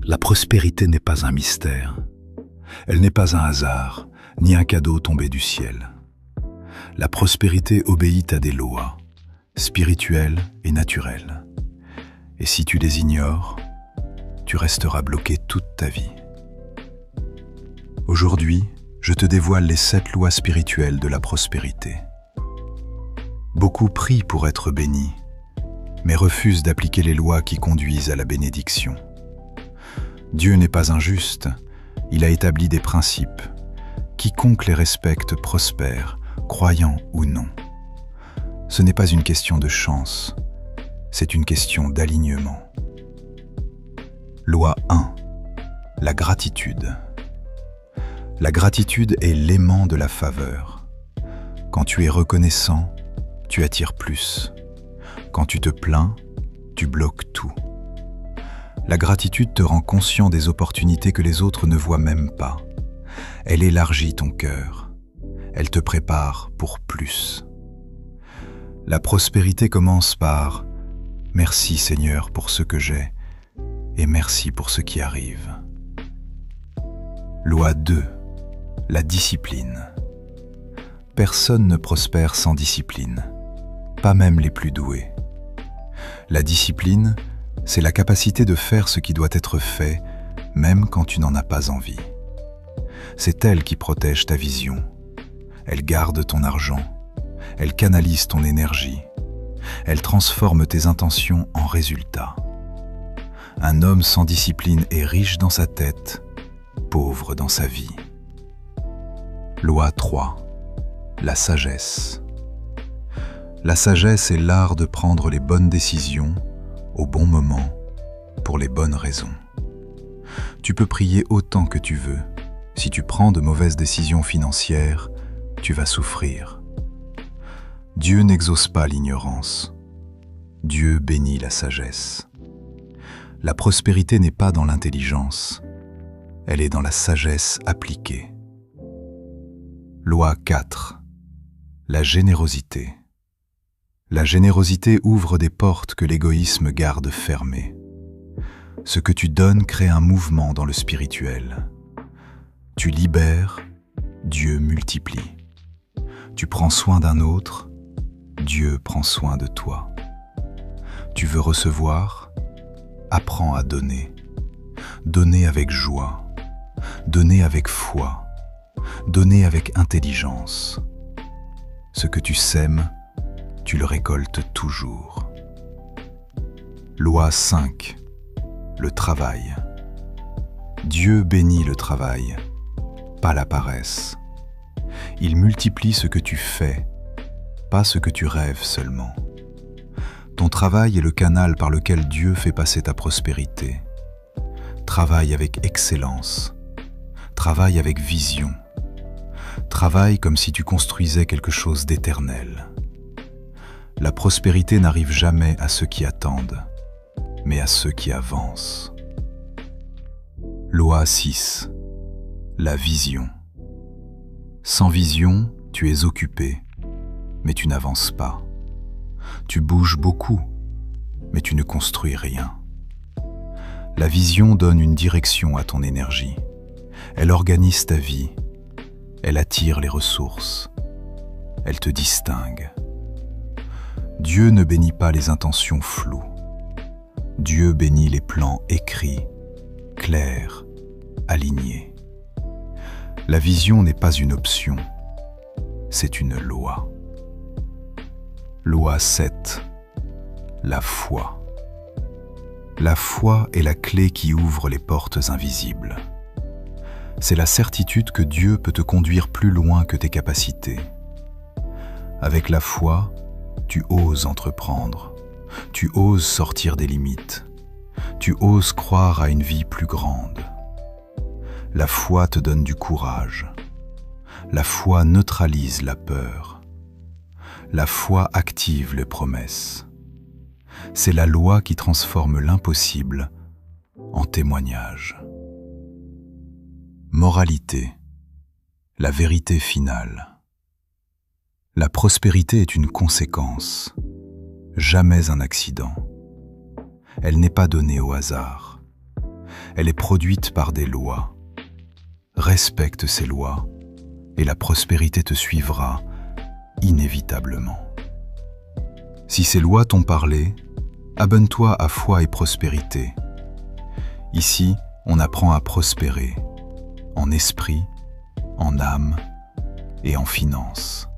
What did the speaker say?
La prospérité n'est pas un mystère. Elle n'est pas un hasard, ni un cadeau tombé du ciel. La prospérité obéit à des lois, spirituelles et naturelles. Et si tu les ignores, tu resteras bloqué toute ta vie. Aujourd'hui, je te dévoile les 7 lois spirituelles de la prospérité. Beaucoup prient pour être bénis, mais refusent d'appliquer les lois qui conduisent à la bénédiction. Dieu n'est pas injuste, il a établi des principes. Quiconque les respecte prospère, croyant ou non. Ce n'est pas une question de chance, c'est une question d'alignement. Loi 1. La gratitude. La gratitude est l'aimant de la faveur. Quand tu es reconnaissant, tu attires plus. Quand tu te plains, tu bloques tout. La gratitude te rend conscient des opportunités que les autres ne voient même pas. Elle élargit ton cœur. Elle te prépare pour plus. La prospérité commence par « Merci Seigneur pour ce que j'ai et merci pour ce qui arrive ». Loi 2. La discipline. Personne ne prospère sans discipline, pas même les plus doués. La discipline, c'est la capacité de faire ce qui doit être fait, même quand tu n'en as pas envie. C'est elle qui protège ta vision. Elle garde ton argent. Elle canalise ton énergie. Elle transforme tes intentions en résultats. Un homme sans discipline est riche dans sa tête, pauvre dans sa vie. Loi 3. La sagesse. La sagesse est l'art de prendre les bonnes décisions au bon moment, pour les bonnes raisons. Tu peux prier autant que tu veux. Si tu prends de mauvaises décisions financières, tu vas souffrir. Dieu n'exauce pas l'ignorance. Dieu bénit la sagesse. La prospérité n'est pas dans l'intelligence. Elle est dans la sagesse appliquée. Loi 4. La générosité. La générosité ouvre des portes que l'égoïsme garde fermées. Ce que tu donnes crée un mouvement dans le spirituel. Tu libères, Dieu multiplie. Tu prends soin d'un autre, Dieu prend soin de toi. Tu veux recevoir, apprends à donner. Donner avec joie, donner avec foi, donner avec intelligence. Ce que tu sèmes, tu le récoltes toujours. Loi 5. Le travail. Dieu bénit le travail, pas la paresse. Il multiplie ce que tu fais, pas ce que tu rêves seulement. Ton travail est le canal par lequel Dieu fait passer ta prospérité. Travaille avec excellence. Travaille avec vision. Travaille comme si tu construisais quelque chose d'éternel. La prospérité n'arrive jamais à ceux qui attendent, mais à ceux qui avancent. Loi 6. La vision. Sans vision, tu es occupé, mais tu n'avances pas. Tu bouges beaucoup, mais tu ne construis rien. La vision donne une direction à ton énergie. Elle organise ta vie. Elle attire les ressources. Elle te distingue. Dieu ne bénit pas les intentions floues. Dieu bénit les plans écrits, clairs, alignés. La vision n'est pas une option, c'est une loi. Loi 7. La foi. La foi est la clé qui ouvre les portes invisibles. C'est la certitude que Dieu peut te conduire plus loin que tes capacités. Avec la foi, tu oses entreprendre, tu oses sortir des limites, tu oses croire à une vie plus grande. La foi te donne du courage. La foi neutralise la peur. La foi active les promesses. C'est la loi qui transforme l'impossible en témoignage. Moralité, la vérité finale. La prospérité est une conséquence, jamais un accident. Elle n'est pas donnée au hasard. elle est produite par des lois. Respecte ces lois et la prospérité te suivra inévitablement. Si ces lois t'ont parlé, abonne-toi à Foi et Prospérité. Ici, on apprend à prospérer, en esprit, en âme et en finances.